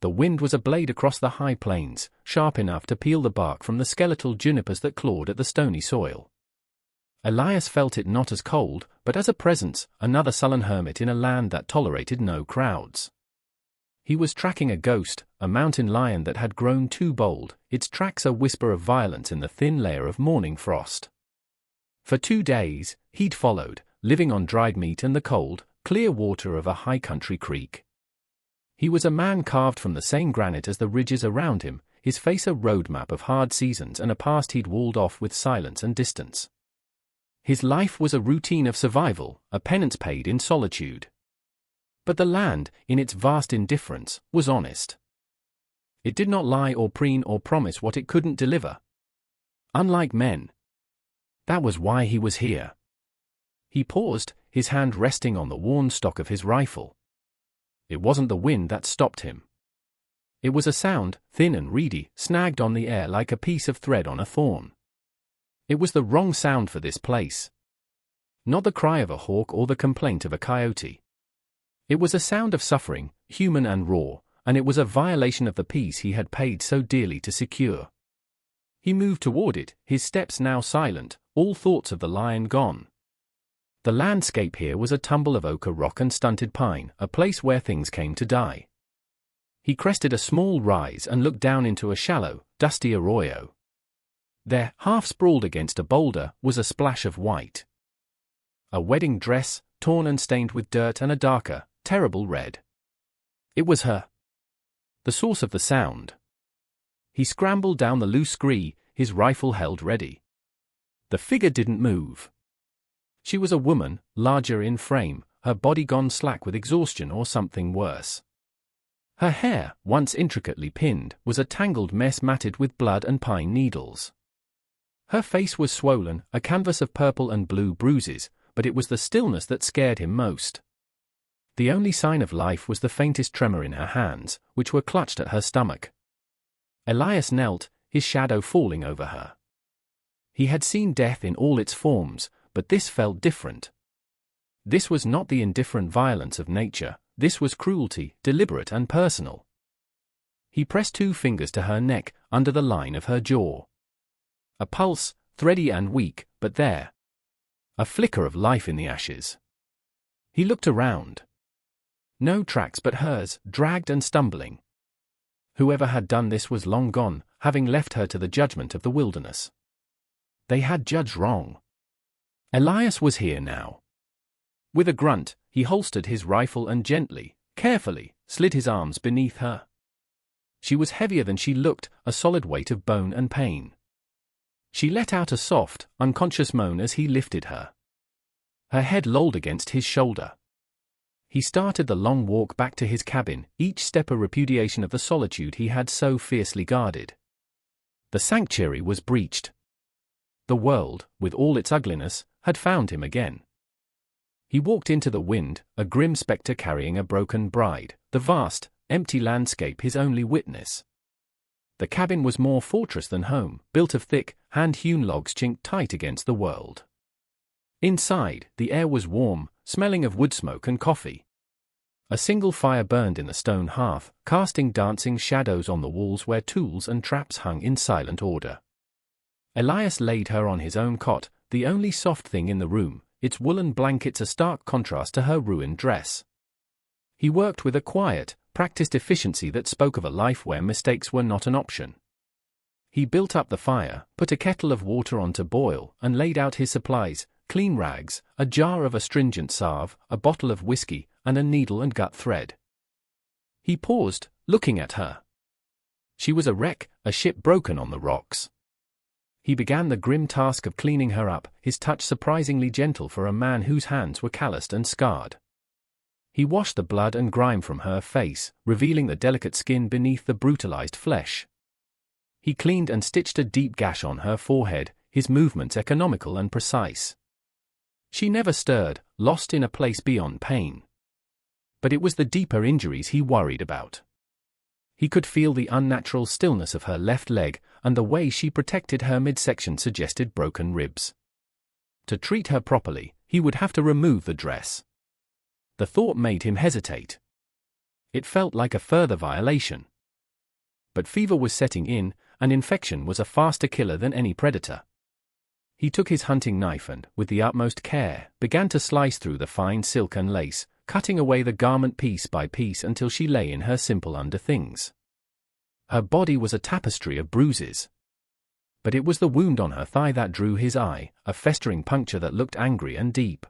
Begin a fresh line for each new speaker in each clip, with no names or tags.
The wind was a blade across the high plains, sharp enough to peel the bark from the skeletal junipers that clawed at the stony soil. Elias felt it not as cold, but as a presence, another sullen hermit in a land that tolerated no crowds. He was tracking a ghost, a mountain lion that had grown too bold, its tracks a whisper of violence in the thin layer of morning frost. For 2 days, he'd followed, living on dried meat and the cold, clear water of a high country creek. He was a man carved from the same granite as the ridges around him, his face a roadmap of hard seasons and a past he'd walled off with silence and distance. His life was a routine of survival, a penance paid in solitude. But the land, in its vast indifference, was honest. It did not lie or preen or promise what it couldn't deliver. Unlike men. That was why he was here. He paused, his hand resting on the worn stock of his rifle. It wasn't the wind that stopped him. It was a sound, thin and reedy, snagged on the air like a piece of thread on a thorn. It was the wrong sound for this place. Not the cry of a hawk or the complaint of a coyote. It was a sound of suffering, human and raw, and it was a violation of the peace he had paid so dearly to secure. He moved toward it, his steps now silent, all thoughts of the lion gone. The landscape here was a tumble of ochre rock and stunted pine, a place where things came to die. He crested a small rise and looked down into a shallow, dusty arroyo. There, half sprawled against a boulder, was a splash of white. A wedding dress, torn and stained with dirt and a darker, terrible red. It was her. The source of the sound. He scrambled down the loose scree, his rifle held ready. The figure didn't move. She was a woman, larger in frame, her body gone slack with exhaustion or something worse. Her hair, once intricately pinned, was a tangled mess matted with blood and pine needles. Her face was swollen, a canvas of purple and blue bruises, but it was the stillness that scared him most. The only sign of life was the faintest tremor in her hands, which were clutched at her stomach. Elias knelt, his shadow falling over her. He had seen death in all its forms, but this felt different. This was not the indifferent violence of nature, this was cruelty, deliberate and personal. He pressed 2 fingers to her neck, under the line of her jaw. A pulse, thready and weak, but there. A flicker of life in the ashes. He looked around. No tracks but hers, dragged and stumbling. Whoever had done this was long gone, having left her to the judgment of the wilderness. They had judged wrong. Elias was here now. With a grunt, he holstered his rifle and gently, carefully, slid his arms beneath her. She was heavier than she looked, a solid weight of bone and pain. She let out a soft, unconscious moan as he lifted her. Her head lolled against his shoulder. He started the long walk back to his cabin, each step a repudiation of the solitude he had so fiercely guarded. The sanctuary was breached. The world, with all its ugliness, had found him again. He walked into the wind, a grim spectre carrying a broken bride, the vast, empty landscape his only witness. The cabin was more fortress than home, built of thick, hand-hewn logs chinked tight against the world. Inside, the air was warm, smelling of wood smoke and coffee. A single fire burned in the stone hearth, casting dancing shadows on the walls where tools and traps hung in silent order. Elias laid her on his own cot, the only soft thing in the room, its woolen blankets a stark contrast to her ruined dress. He worked with a quiet, practiced efficiency that spoke of a life where mistakes were not an option. He built up the fire, put a kettle of water on to boil, and laid out his supplies, clean rags, a jar of astringent salve, a bottle of whiskey, and a needle and gut thread. He paused, looking at her. She was a wreck, a ship broken on the rocks. He began the grim task of cleaning her up, his touch surprisingly gentle for a man whose hands were calloused and scarred. He washed the blood and grime from her face, revealing the delicate skin beneath the brutalized flesh. He cleaned and stitched a deep gash on her forehead, his movements economical and precise. She never stirred, lost in a place beyond pain. But it was the deeper injuries he worried about. He could feel the unnatural stillness of her left leg, and the way she protected her midsection suggested broken ribs. To treat her properly, he would have to remove the dress. The thought made him hesitate. It felt like a further violation. But fever was setting in, and infection was a faster killer than any predator. He took his hunting knife and, with the utmost care, began to slice through the fine silk and lace, cutting away the garment piece by piece until she lay in her simple underthings. Her body was a tapestry of bruises. But it was the wound on her thigh that drew his eye, a festering puncture that looked angry and deep.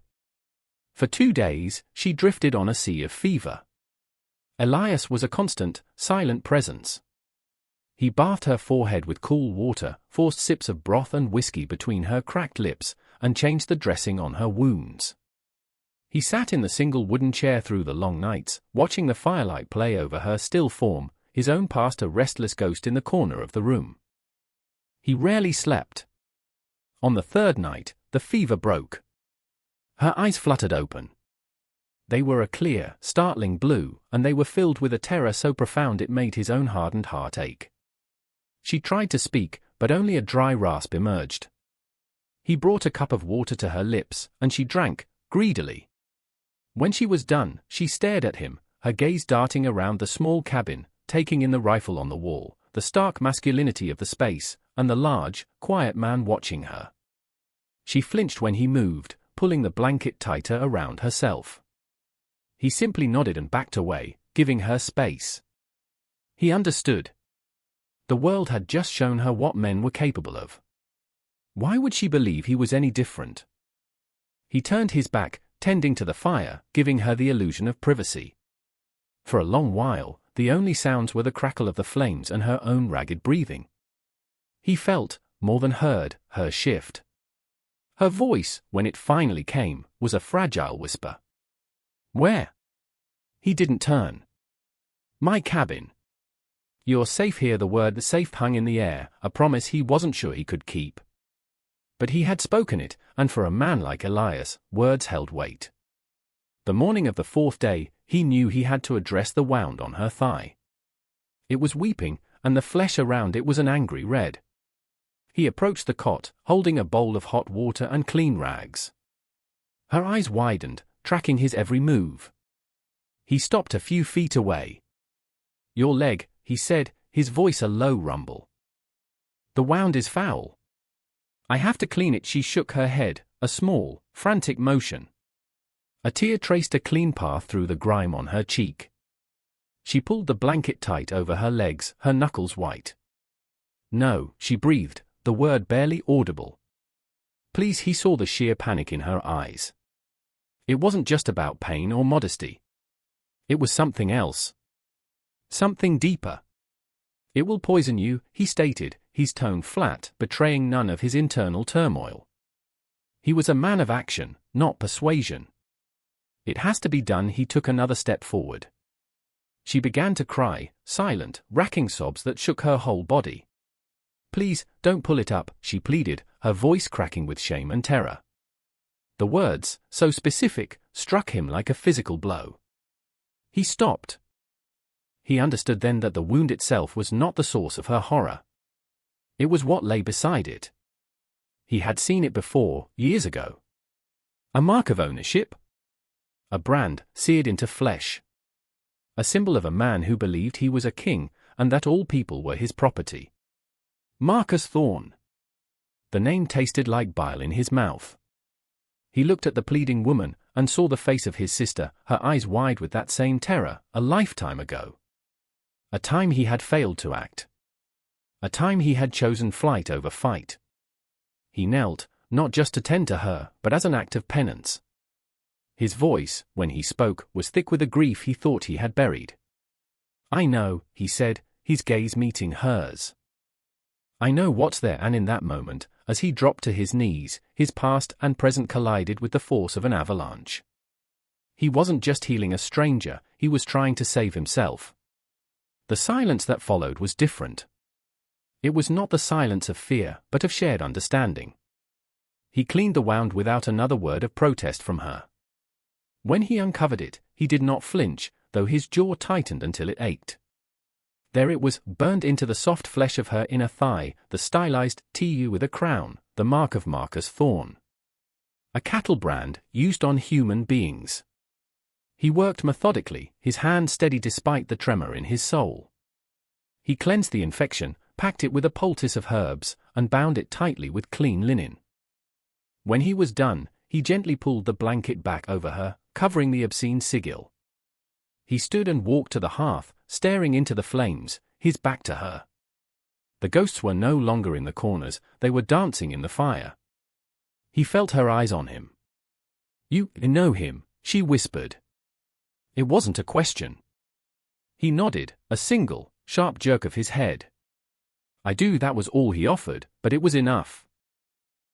For 2 days, she drifted on a sea of fever. Elias was a constant, silent presence. He bathed her forehead with cool water, forced sips of broth and whiskey between her cracked lips, and changed the dressing on her wounds. He sat in the single wooden chair through the long nights, watching the firelight play over her still form, his own past a restless ghost in the corner of the room. He rarely slept. On the 3rd night, the fever broke. Her eyes fluttered open. They were a clear, startling blue, and they were filled with a terror so profound it made his own hardened heart ache. She tried to speak, but only a dry rasp emerged. He brought a cup of water to her lips, and she drank, greedily. When she was done, she stared at him, her gaze darting around the small cabin, taking in the rifle on the wall, the stark masculinity of the space, and the large, quiet man watching her. She flinched when he moved, pulling the blanket tighter around herself. He simply nodded and backed away, giving her space. He understood. The world had just shown her what men were capable of. Why would she believe he was any different? He turned his back, tending to the fire, giving her the illusion of privacy. For a long while, the only sounds were the crackle of the flames and her own ragged breathing. He felt, more than heard, her shift. Her voice, when it finally came, was a fragile whisper. "Where?" He didn't turn. "My cabin." "You're safe here." The word safe hung in the air, a promise he wasn't sure he could keep. But he had spoken it, and for a man like Elias, words held weight. The morning of the 4th day, he knew he had to address the wound on her thigh. It was weeping, and the flesh around it was an angry red. He approached the cot, holding a bowl of hot water and clean rags. Her eyes widened, tracking his every move. He stopped a few feet away. "Your leg," he said, his voice a low rumble. "The wound is foul. I have to clean it." She shook her head, a small, frantic motion. A tear traced a clean path through the grime on her cheek. She pulled the blanket tight over her legs, her knuckles white. "No," she breathed, the word barely audible. "Please." He saw the sheer panic in her eyes. It wasn't just about pain or modesty. It was something else. Something deeper. "It will poison you," he stated, his tone flat, betraying none of his internal turmoil. He was a man of action, not persuasion. "It has to be done." He took another step forward. She began to cry, silent, racking sobs that shook her whole body. "Please, don't pull it up," she pleaded, her voice cracking with shame and terror. The words, so specific, struck him like a physical blow. He stopped. He understood then that the wound itself was not the source of her horror. It was what lay beside it. He had seen it before, years ago. A mark of ownership? A brand, seared into flesh. A symbol of a man who believed he was a king, and that all people were his property. Marcus Thorne. The name tasted like bile in his mouth. He looked at the pleading woman, and saw the face of his sister, her eyes wide with that same terror, a lifetime ago. A time he had failed to act. A time he had chosen flight over fight. He knelt, not just to tend to her, but as an act of penance. His voice, when he spoke, was thick with a grief he thought he had buried. "I know," he said, his gaze meeting hers. "I know what's there." And in that moment, as he dropped to his knees, his past and present collided with the force of an avalanche. He wasn't just healing a stranger, he was trying to save himself. The silence that followed was different. It was not the silence of fear, but of shared understanding. He cleaned the wound without another word of protest from her. When he uncovered it, he did not flinch, though his jaw tightened until it ached. There it was, burned into the soft flesh of her inner thigh, the stylized TU with a crown, the mark of Marcus Thorne. A cattle brand, used on human beings. He worked methodically, his hand steady despite the tremor in his soul. He cleansed the infection, packed it with a poultice of herbs, and bound it tightly with clean linen. When he was done, he gently pulled the blanket back over her, covering the obscene sigil. He stood and walked to the hearth, staring into the flames, his back to her. The ghosts were no longer in the corners, they were dancing in the fire. He felt her eyes on him. "You know him," she whispered. It wasn't a question. He nodded, a single, sharp jerk of his head. "I do." That was all he offered, but it was enough.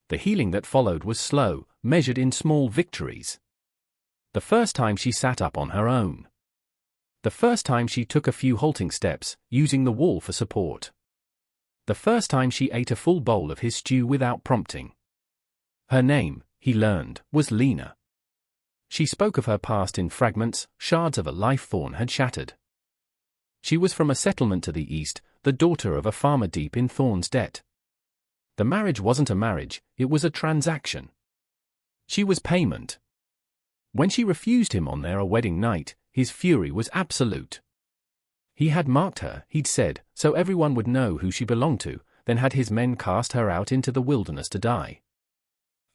The healing that followed was slow, measured in small victories. The first time she sat up on her own. The first time she took a few halting steps, using the wall for support. The first time she ate a full bowl of his stew without prompting. Her name, he learned, was Lena. She spoke of her past in fragments, shards of a life Thorn had shattered. She was from a settlement to the east, the daughter of a farmer deep in Thorn's debt. The marriage wasn't a marriage, it was a transaction. She was payment. When she refused him on their wedding night, his fury was absolute. He had marked her, he'd said, so everyone would know who she belonged to, then had his men cast her out into the wilderness to die.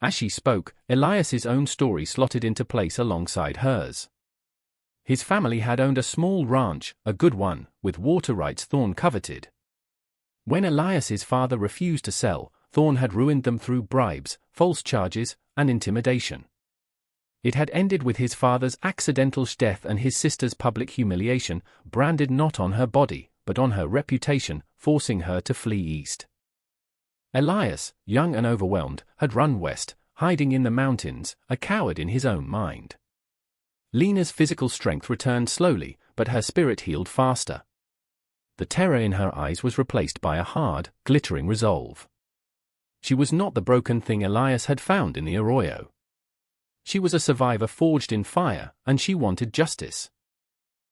As she spoke, Elias's own story slotted into place alongside hers. His family had owned a small ranch, a good one, with water rights Thorn coveted. When Elias's father refused to sell, Thorn had ruined them through bribes, false charges, and intimidation. It had ended with his father's accidental death and his sister's public humiliation, branded not on her body, but on her reputation, forcing her to flee east. Elias, young and overwhelmed, had run west, hiding in the mountains, a coward in his own mind. Lena's physical strength returned slowly, but her spirit healed faster. The terror in her eyes was replaced by a hard, glittering resolve. She was not the broken thing Elias had found in the arroyo. She was a survivor forged in fire, and she wanted justice.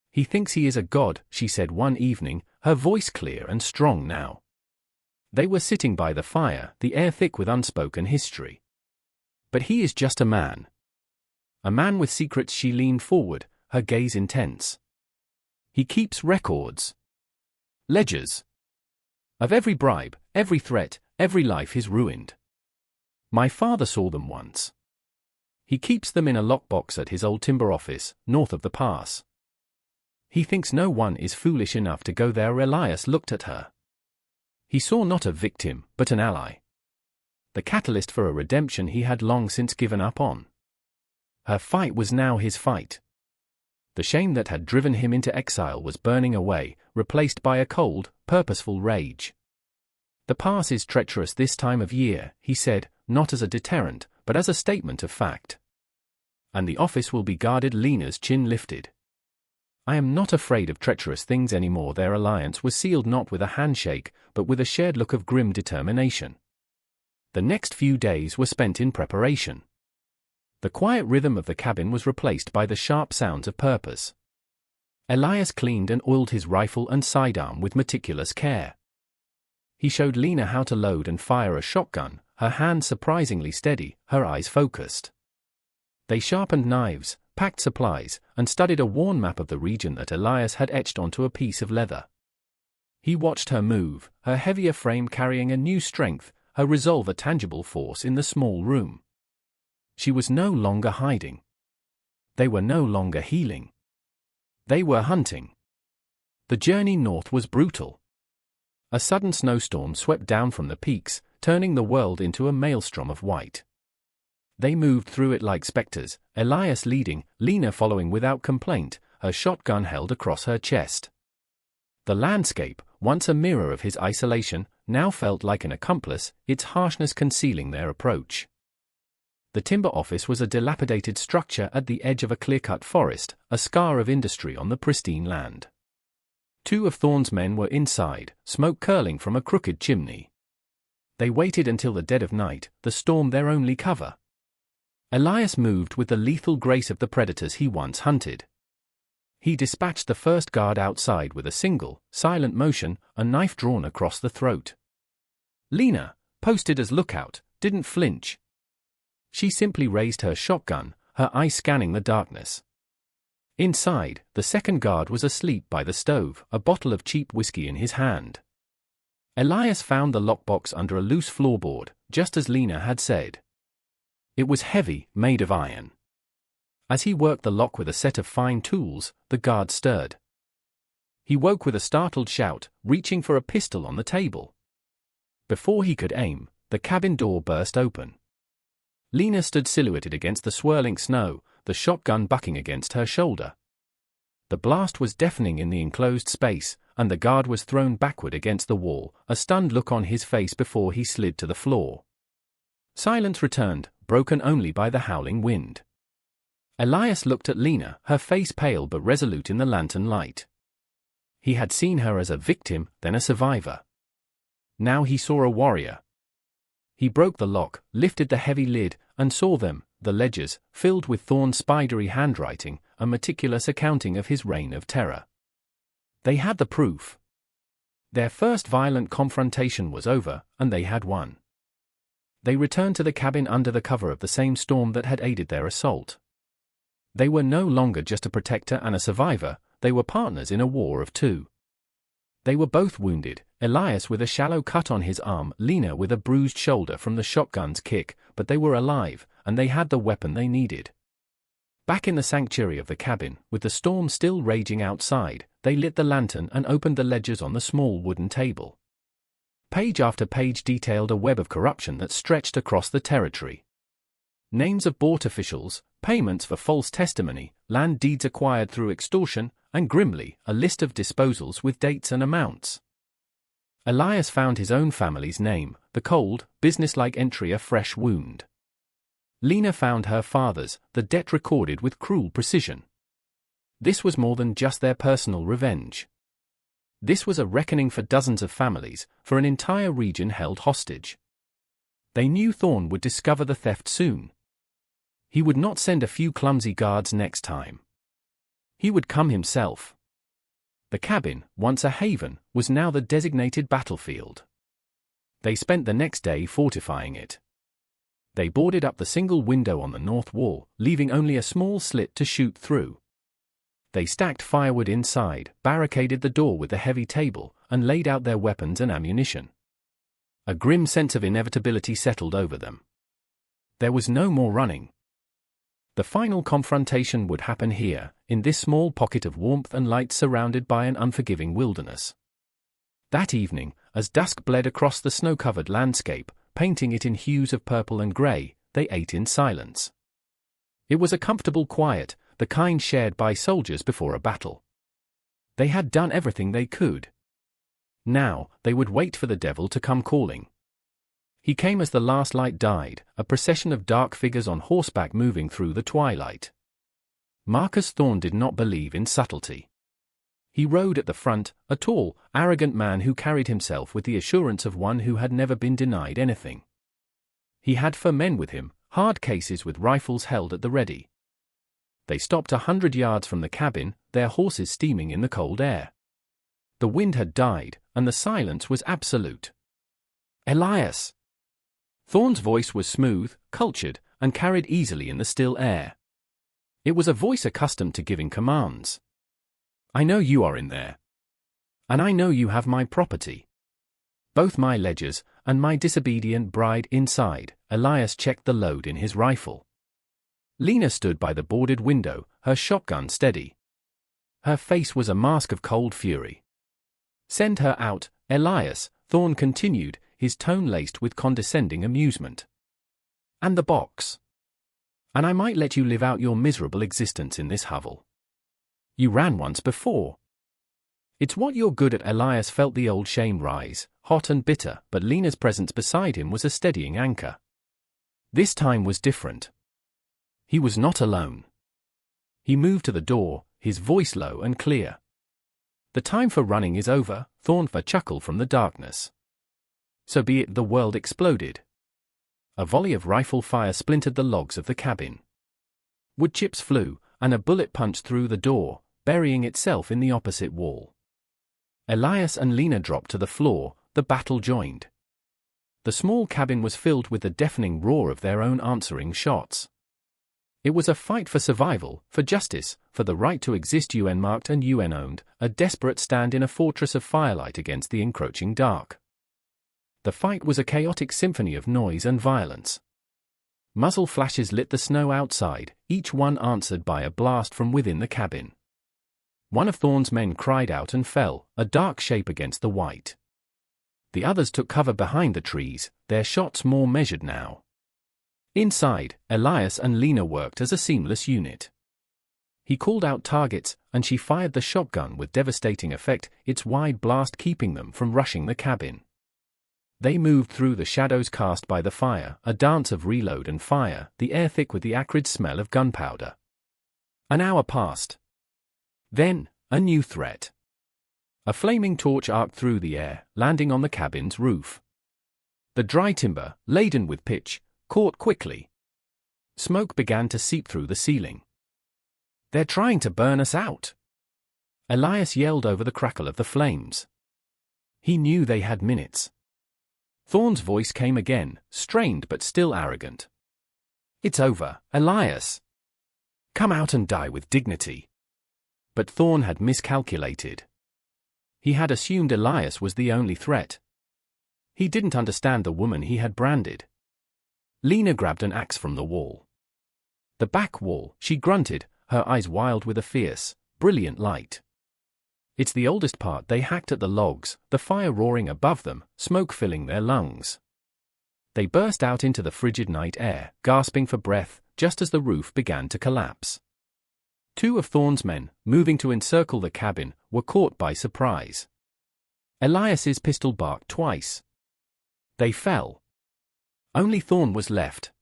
"He thinks he is a god," she said one evening, her voice clear and strong now. They were sitting by the fire, the air thick with unspoken history. "But he is just a man." A man with secrets. She leaned forward, her gaze intense. "He keeps records. Ledgers. Of every bribe, every threat, every life he's ruined. My father saw them once. He keeps them in a lockbox at his old timber office, north of the pass. He thinks no one is foolish enough to go there." Elias looked at her. He saw not a victim, but an ally. The catalyst for a redemption he had long since given up on. Her fight was now his fight. The shame that had driven him into exile was burning away, replaced by a cold, purposeful rage. "The pass is treacherous this time of year," he said, not as a deterrent, but as a statement of fact. "And the office will be guarded." Lena's chin lifted. "I am not afraid of treacherous things anymore." Their alliance was sealed not with a handshake, but with a shared look of grim determination. The next few days were spent in preparation. The quiet rhythm of the cabin was replaced by the sharp sounds of purpose. Elias cleaned and oiled his rifle and sidearm with meticulous care. He showed Lena how to load and fire a shotgun, her hands surprisingly steady, her eyes focused. They sharpened knives, packed supplies, and studied a worn map of the region that Elias had etched onto a piece of leather. He watched her move, her heavier frame carrying a new strength, her resolve a tangible force in the small room. She was no longer hiding. They were no longer healing. They were hunting. The journey north was brutal. A sudden snowstorm swept down from the peaks, turning the world into a maelstrom of white. They moved through it like specters, Elias leading, Lena following without complaint, her shotgun held across her chest. The landscape, once a mirror of his isolation, now felt like an accomplice, its harshness concealing their approach. The timber office was a dilapidated structure at the edge of a clear-cut forest, a scar of industry on the pristine land. Two of Thorn's men were inside, smoke curling from a crooked chimney. They waited until the dead of night, the storm their only cover. Elias moved with the lethal grace of the predators he once hunted. He dispatched the first guard outside with a single, silent motion, a knife drawn across the throat. Lena, posted as lookout, didn't flinch. She simply raised her shotgun, her eyes scanning the darkness. Inside, the second guard was asleep by the stove, a bottle of cheap whiskey in his hand. Elias found the lockbox under a loose floorboard, just as Lena had said. It was heavy, made of iron. As he worked the lock with a set of fine tools, the guard stirred. He woke with a startled shout, reaching for a pistol on the table. Before he could aim, the cabin door burst open. Lena stood silhouetted against the swirling snow, the shotgun bucking against her shoulder. The blast was deafening in the enclosed space, and the guard was thrown backward against the wall, a stunned look on his face before he slid to the floor. Silence returned, broken only by the howling wind. Elias looked at Lena, her face pale but resolute in the lantern light. He had seen her as a victim, then a survivor. Now he saw a warrior. He broke the lock, lifted the heavy lid, and saw them, the ledgers, filled with Thorne's spidery handwriting, a meticulous accounting of his reign of terror. They had the proof. Their first violent confrontation was over, and they had won. They returned to the cabin under the cover of the same storm that had aided their assault. They were no longer just a protector and a survivor, they were partners in a war of two. They were both wounded, Elias with a shallow cut on his arm, Lena with a bruised shoulder from the shotgun's kick, but they were alive, and they had the weapon they needed. Back in the sanctuary of the cabin, with the storm still raging outside, they lit the lantern and opened the ledgers on the small wooden table. Page after page detailed a web of corruption that stretched across the territory. Names of bought officials, payments for false testimony, land deeds acquired through extortion, and grimly, a list of disposals with dates and amounts. Elias found his own family's name, the cold, businesslike entry a fresh wound. Lena found her father's, the debt recorded with cruel precision. This was more than just their personal revenge. This was a reckoning for dozens of families, for an entire region held hostage. They knew Thorne would discover the theft soon. He would not send a few clumsy guards next time. He would come himself. The cabin, once a haven, was now the designated battlefield. They spent the next day fortifying it. They boarded up the single window on the north wall, leaving only a small slit to shoot through. They stacked firewood inside, barricaded the door with a heavy table, and laid out their weapons and ammunition. A grim sense of inevitability settled over them. There was no more running. The final confrontation would happen here, in this small pocket of warmth and light surrounded by an unforgiving wilderness. That evening, as dusk bled across the snow-covered landscape, painting it in hues of purple and grey, they ate in silence. It was a comfortable quiet, the kind shared by soldiers before a battle. They had done everything they could. Now, they would wait for the devil to come calling. He came as the last light died, a procession of dark figures on horseback moving through the twilight. Marcus Thorne did not believe in subtlety. He rode at the front, a tall, arrogant man who carried himself with the assurance of one who had never been denied anything. He had 4 men with him, hard cases with rifles held at the ready. They stopped 100 yards from the cabin, their horses steaming in the cold air. The wind had died, and the silence was absolute. "Elias!" Thorne's voice was smooth, cultured, and carried easily in the still air. It was a voice accustomed to giving commands. "I know you are in there. And I know you have my property. Both my ledgers, and my disobedient bride inside." Elias checked the load in his rifle. Lena stood by the boarded window, her shotgun steady. Her face was a mask of cold fury. "Send her out, Elias," Thorne continued, his tone laced with condescending amusement. "And the box. And I might let you live out your miserable existence in this hovel. You ran once before. It's what you're good at." Elias felt the old shame rise, hot and bitter, but Lena's presence beside him was a steadying anchor. This time was different. He was not alone. He moved to the door, his voice low and clear. "The time for running is over," Thorne chuckled from the darkness. "So be it." The world exploded. A volley of rifle fire splintered the logs of the cabin. Wood chips flew, and a bullet punched through the door, burying itself in the opposite wall. Elias and Lena dropped to the floor, the battle joined. The small cabin was filled with the deafening roar of their own answering shots. It was a fight for survival, for justice, for the right to exist, UN-marked and UN-owned, a desperate stand in a fortress of firelight against the encroaching dark. The fight was a chaotic symphony of noise and violence. Muzzle flashes lit the snow outside, each one answered by a blast from within the cabin. One of Thorne's men cried out and fell, a dark shape against the white. The others took cover behind the trees, their shots more measured now. Inside, Elias and Lena worked as a seamless unit. He called out targets, and she fired the shotgun with devastating effect, its wide blast keeping them from rushing the cabin. They moved through the shadows cast by the fire, a dance of reload and fire, the air thick with the acrid smell of gunpowder. An hour passed. Then, a new threat. A flaming torch arced through the air, landing on the cabin's roof. The dry timber, laden with pitch, caught quickly. Smoke began to seep through the ceiling. "They're trying to burn us out!" Elias yelled over the crackle of the flames. He knew they had minutes. Thorne's voice came again, strained but still arrogant. "It's over, Elias. Come out and die with dignity." But Thorne had miscalculated. He had assumed Elias was the only threat. He didn't understand the woman he had branded. Lena grabbed an axe from the wall. "The back wall," she grunted, her eyes wild with a fierce, brilliant light. "It's the oldest part." They hacked at the logs, the fire roaring above them, smoke filling their lungs. They burst out into the frigid night air, gasping for breath, just as the roof began to collapse. Two of Thorne's men, moving to encircle the cabin, were caught by surprise. Elias's pistol barked twice. They fell. Only Thorne was left.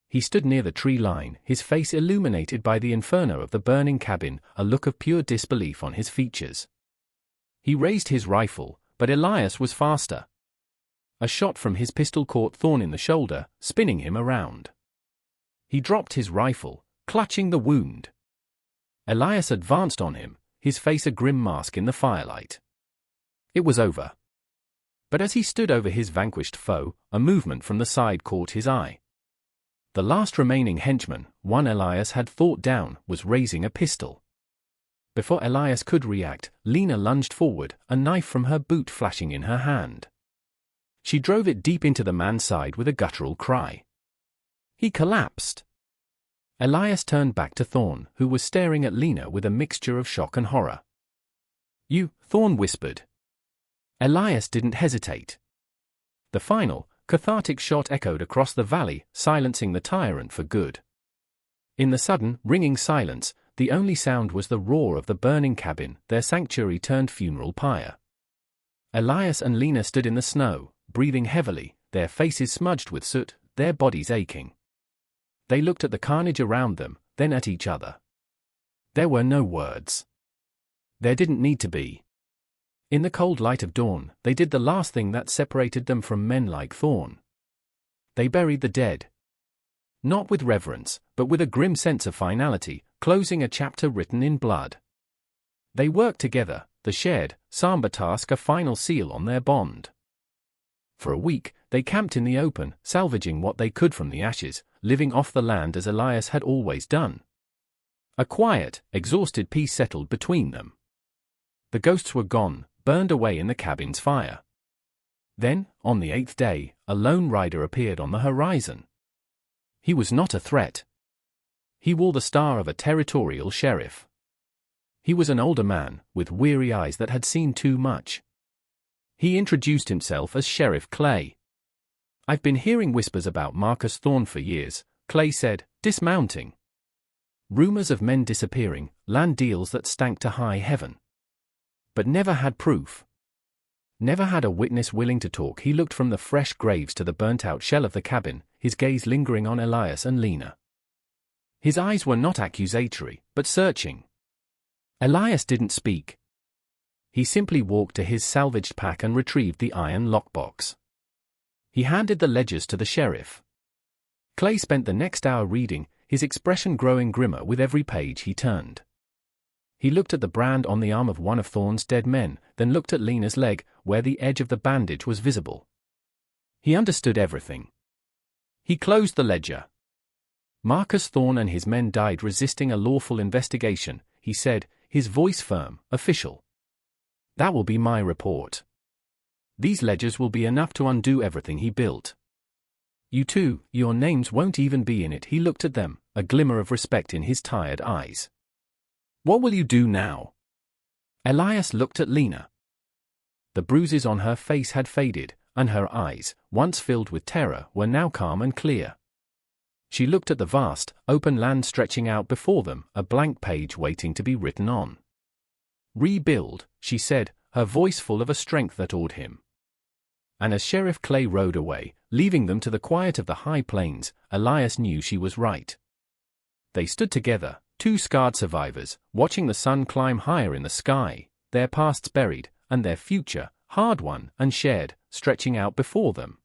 He stood near the tree line, his face illuminated by the inferno of the burning cabin, a look of pure disbelief on his features. He raised his rifle, but Elias was faster. A shot from his pistol caught Thorne in the shoulder, spinning him around. He dropped his rifle, clutching the wound. Elias advanced on him, his face a grim mask in the firelight. It was over. But as he stood over his vanquished foe, a movement from the side caught his eye. The last remaining henchman, one Elias had fought down, was raising a pistol. Before Elias could react, Lena lunged forward, a knife from her boot flashing in her hand. She drove it deep into the man's side with a guttural cry. He collapsed. Elias turned back to Thorne, who was staring at Lena with a mixture of shock and horror. "You," Thorne whispered. Elias didn't hesitate. The final, cathartic shot echoed across the valley, silencing the tyrant for good. In the sudden, ringing silence, the only sound was the roar of the burning cabin, their sanctuary turned funeral pyre. Elias and Lena stood in the snow, breathing heavily, their faces smudged with soot, their bodies aching. They looked at the carnage around them, then at each other. There were no words. There didn't need to be. In the cold light of dawn, they did the last thing that separated them from men like Thorne. They buried the dead. Not with reverence, but with a grim sense of finality, closing a chapter written in blood. They worked together, the shared, somber task a final seal on their bond. For a week, they camped in the open, salvaging what they could from the ashes, living off the land as Elias had always done. A quiet, exhausted peace settled between them. The ghosts were gone, burned away in the cabin's fire. Then, on the 8th day, a lone rider appeared on the horizon. He was not a threat. He wore the star of a territorial sheriff. He was an older man, with weary eyes that had seen too much. He introduced himself as Sheriff Clay. "I've been hearing whispers about Marcus Thorne for years," Clay said, dismounting. "Rumors of men disappearing, land deals that stank to high heaven. But never had proof. Never had a witness willing to talk." He looked from the fresh graves to the burnt-out shell of the cabin, his gaze lingering on Elias and Lena. His eyes were not accusatory, but searching. Elias didn't speak. He simply walked to his salvaged pack and retrieved the iron lockbox. He handed the ledgers to the sheriff. Clay spent the next hour reading, his expression growing grimmer with every page he turned. He looked at the brand on the arm of one of Thorne's dead men, then looked at Lena's leg, where the edge of the bandage was visible. He understood everything. He closed the ledger. Marcus Thorne and his men died resisting a lawful investigation, he said, his voice firm, official. That will be my report. These ledgers will be enough to undo everything he built. You two, your names won't even be in it. He looked at them, a glimmer of respect in his tired eyes. What will you do now? Elias looked at Lena. The bruises on her face had faded, and her eyes, once filled with terror, were now calm and clear. She looked at the vast, open land stretching out before them, a blank page waiting to be written on. Rebuild, she said, her voice full of a strength that awed him. And as Sheriff Clay rode away, leaving them to the quiet of the high plains, Elias knew she was right. They stood together, two scarred survivors, watching the sun climb higher in the sky, their pasts buried, and their future, hard won and shared, stretching out before them.